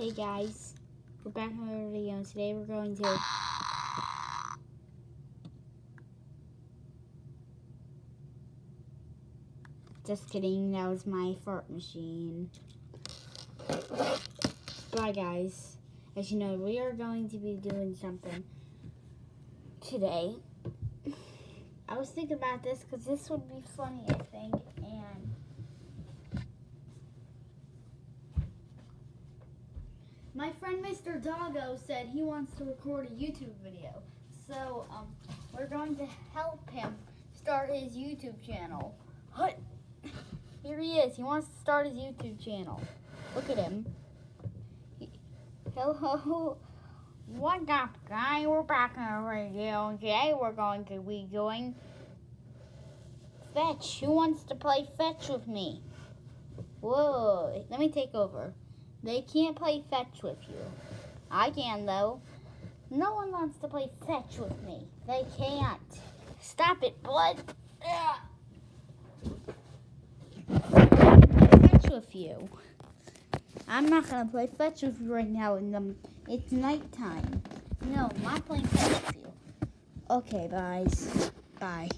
Hey guys, we're back on another video, and today we're going to just kidding, that was my fart machine. Bye guys. As you know, we are going to be doing something today. I was thinking about this because this would be funny, I think, and my friend Mr. Doggo said he wants to record a YouTube video. So, we're going to help him start his YouTube channel. Here he is. He wants to start his YouTube channel. Look at him. Hello. What's up, guys? We're back on the video. Today we're going to be doing fetch. Who wants to play fetch with me? Whoa. Let me take over. They can't play fetch with you. I can, though. No one wants to play fetch with me. They can't. Stop it, bud. Fetch with you. I'm not going to play fetch with you right now. It's nighttime. No, I'm not playing fetch with you. Okay, guys. Bye.